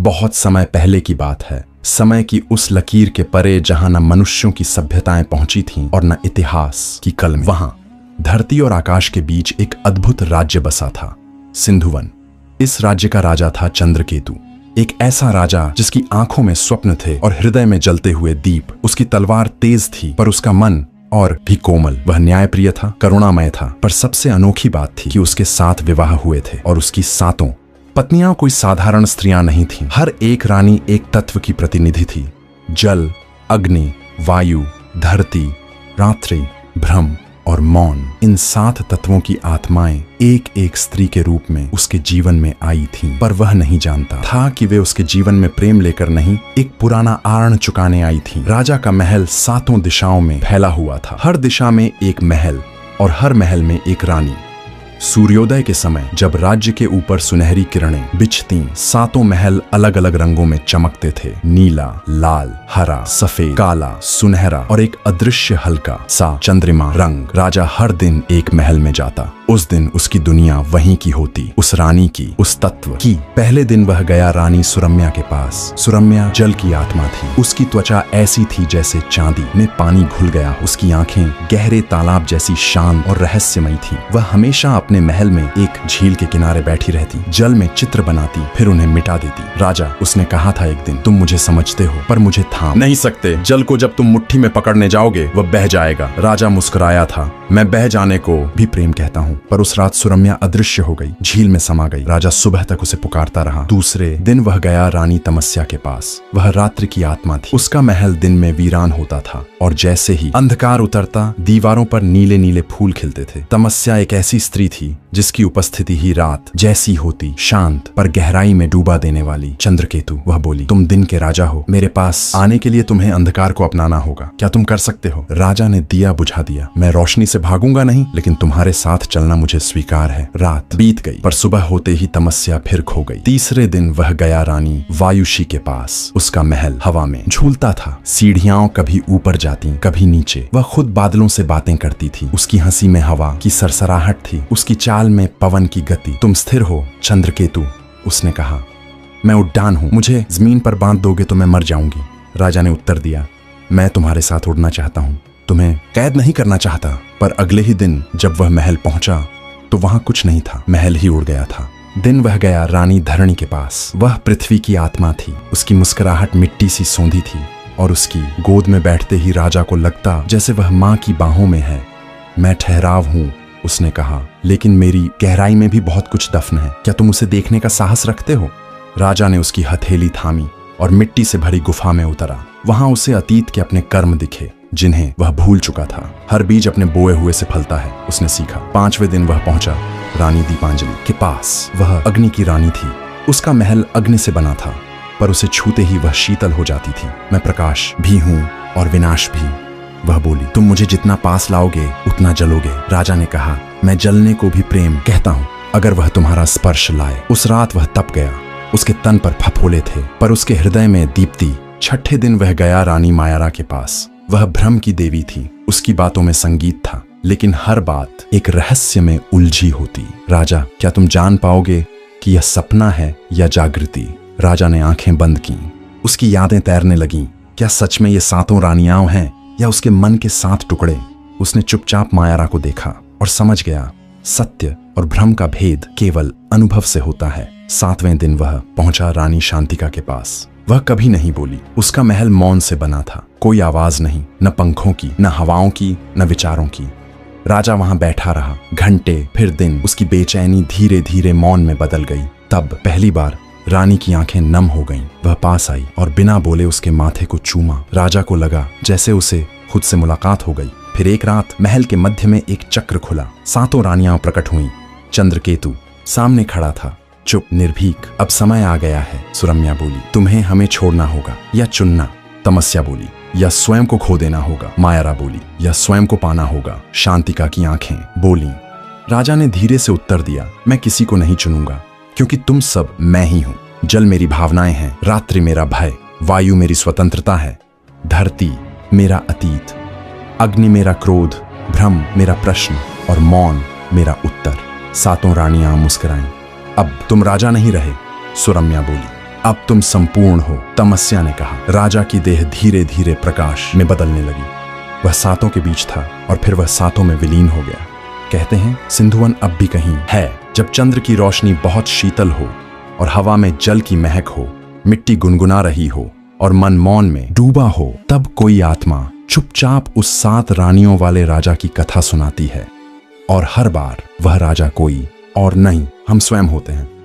बहुत समय पहले की बात है। समय की उस लकीर के परे जहां न मनुष्यों की सभ्यताएं पहुंची थीं और न इतिहास की कलम। वहां धरती और आकाश के बीच एक अद्भुत राज्य बसा था, सिंधुवन। इस राज्य का राजा था चंद्रकेतु, एक ऐसा राजा जिसकी आंखों में स्वप्न थे और हृदय में जलते हुए दीप। उसकी तलवार तेज थी पर उसका मन और भी कोमल। वह न्यायप्रिय था, करुणामय था, पर सबसे अनोखी बात थी कि उसके 7 विवाह हुए थे और उसकी 7 पत्नियां कोई साधारण स्त्रियां नहीं थीं। हर एक रानी एक तत्व की प्रतिनिधि थी। जल, अग्नि, वायु, धरती, रात्रि, भ्रम और मौन। इन 7 तत्वों की आत्माएं एक एक स्त्री के रूप में उसके जीवन में आई थीं, पर वह नहीं जानता था कि वे उसके जीवन में प्रेम लेकर नहीं, एक पुराना आर्ण चुकाने आई थीं। राजा का महल 7 दिशाओं में फैला हुआ था। हर दिशा में एक महल और हर महल में एक रानी। सूर्योदय के समय जब राज्य के ऊपर सुनहरी किरणें बिछतीं, 7 महल अलग अलग रंगों में चमकते थे। नीला, लाल, हरा, सफेद, काला, सुनहरा और एक अदृश्य हल्का सा चंद्रमा रंग। राजा हर दिन एक महल में जाता। उस दिन उसकी दुनिया वहीं की होती, उस रानी की, उस तत्व की। पहले दिन वह गया रानी सुरम्या के पास। सुरम्या जल की आत्मा थी। उसकी त्वचा ऐसी थी जैसे चांदी में पानी घुल गया। उसकी आंखें गहरे तालाब जैसी शांत और रहस्यमयी थी। वह हमेशा अपने महल में एक झील के किनारे बैठी रहती, जल में चित्र बनाती, फिर उन्हें मिटा देती। राजा, उसने कहा था एक दिन, तुम मुझे समझते हो पर मुझे थाम नहीं सकते। जल को जब तुम मुट्ठी में पकड़ने जाओगे वह बह जाएगा। राजा मुस्कुराया था। मैं बह जाने को भी प्रेम कहता हूँ। पर उस रात सुरम्या अदृश्य हो गई, झील में समा गई। राजा सुबह तक उसे पुकारता रहा। दूसरे दिन वह गया रानी तमस्या के पास। वह रात्रि की आत्मा थी। उसका महल दिन में वीरान होता था और जैसे ही अंधकार उतरता, दीवारों पर नीले नीले फूल खिलते थे। तमस्या एक ऐसी स्त्री थी जिसकी उपस्थिति ही रात जैसी होती, शांत पर गहराई में डूबा देने वाली। चंद्रकेतु, वह बोली, तुम दिन के राजा हो, मेरे पास आने के लिए तुम्हें अंधकार को अपनाना होगा। क्या तुम कर सकते हो? राजा ने दिया बुझा दिया। मैं रोशनी से भागूंगा नहीं, लेकिन तुम्हारे साथ चलना मुझे स्वीकार है। रात बीत गई पर सुबह होते ही तमस्या फिर खो गई। तीसरे दिन वह गया रानी वायुषी के पास। उसका महल हवा में झूलता था। सीढ़ियां कभी ऊपर जाती, कभी नीचे। वह खुद बादलों से बातें करती थी। उसकी हंसी में हवा की सरसराहट थी, उसकी चाल में पवन की गति। तुम स्थिर हो चंद्रकेतु, उसने कहा। मैं उड्डान हूं, मुझे जमीन पर बांध दोगे तो मैं मर जाऊंगी। राजा ने उत्तर दिया, मैं तुम्हारे साथ उड़ना चाहता हूं, तुम्हें कैद नहीं करना चाहता। पर अगले ही दिन जब वह महल पहुंचा तो वहां कुछ नहीं था, महल ही उड़ गया था। दिन वह गया रानी धरणी के पास। वह पृथ्वी की आत्मा थी। उसकी मुस्कुराहट मिट्टी सी सौंधी थी और उसकी गोद में बैठते ही राजा को लगता जैसे वह माँ की बाहों में है। मैं ठहराव हूं, उसने कहा, लेकिन मेरी गहराई में भी बहुत कुछ दफन है। क्या तुम उसे देखने का साहस रखते हो? राजा ने उसकी हथेली थामी और मिट्टी से भरी गुफा में उतरा। वहां उसे अतीत के अपने कर्म दिखे जिन्हें वह भूल चुका था। हर बीज अपने बोए हुए से फलता है, उसने सीखा। 5वें दिन वह पहुंचा रानी दीपांजलि के पास। वह अग्नि की रानी थी। उसका महल अग्नि से बना था, पर उसे छूते ही वह शीतल हो जाती थी। मैं प्रकाश भी हूं और विनाश भी, वह बोली। तुम मुझे जितना पास लाओगे उतना जलोगे। राजा ने कहा, मैं जलने को भी प्रेम कहता हूँ, अगर वह तुम्हारा स्पर्श लाए। उस रात वह तप गया। उसके तन पर फफोले थे पर उसके हृदय में दीप्ति। 6ठे दिन वह गया रानी मायारा के पास। वह भ्रम की देवी थी। उसकी बातों में संगीत था, लेकिन हर बात एक रहस्य में उलझी होती। राजा, क्या तुम जान पाओगे कि यह सपना है या जागृति? राजा ने आंखें बंद की। उसकी यादें तैरने लगीं। क्या सच में ये 7 रानियां हैं या उसके मन के 7 टुकड़े? उसने चुपचाप मायारा को देखा और समझ गया, सत्य और भ्रम का भेद केवल अनुभव से होता है। 7वें दिन वह पहुंचा रानी शांतिका के पास। वह कभी नहीं बोली। उसका महल मौन से बना था। कोई आवाज नहीं, न पंखों की, न हवाओं की, न विचारों की। राजा वहां बैठा रहा। घंटे फिर दिन। उसकी बेचैनी धीरे धीरे मौन में बदल गई। तब पहली बार रानी की आंखें नम हो गईं। वह पास आई और बिना बोले उसके माथे को चूमा। राजा को लगा जैसे उसे खुद से मुलाकात हो गई। फिर एक रात महल के मध्य में एक चक्र खुला। 7 रानियां प्रकट हुईं। चंद्रकेतु सामने खड़ा था, चुप, निर्भीक। अब समय आ गया है, सुरम्या बोली। तुम्हें हमें छोड़ना होगा या चुनना। तमस्या बोली, या स्वयं को खो देना होगा। मायारा बोली, या स्वयं को पाना होगा। शांतिका की आंखें बोली। राजा ने धीरे से उत्तर दिया, मैं किसी को नहीं चुनूंगा, क्योंकि तुम सब मैं ही हूं। जल मेरी भावनाएं हैं, रात्रि मेरा भय, वायु मेरी स्वतंत्रता है, धरती मेरा अतीत, अग्नि मेरा क्रोध, भ्रम मेरा प्रश्न और मौन मेरा उत्तर। 7 रानियां मुस्कुराईं। अब तुम राजा नहीं रहे, सुरम्या बोली। अब तुम संपूर्ण हो, तमस्या ने कहा। राजा की देह धीरे धीरे प्रकाश में बदलने लगी। वह सातों के बीच था और फिर वह सातों में विलीन हो गया। कहते हैं सिंधुवन अब भी कहीं है। जब चंद्र की रोशनी बहुत शीतल हो और हवा में जल की महक हो, मिट्टी गुनगुना रही हो और मन मौन में डूबा हो, तब कोई आत्मा चुपचाप उस 7 रानियों वाले राजा की कथा सुनाती है। और हर बार वह राजा कोई और नहीं, हम स्वयं होते हैं।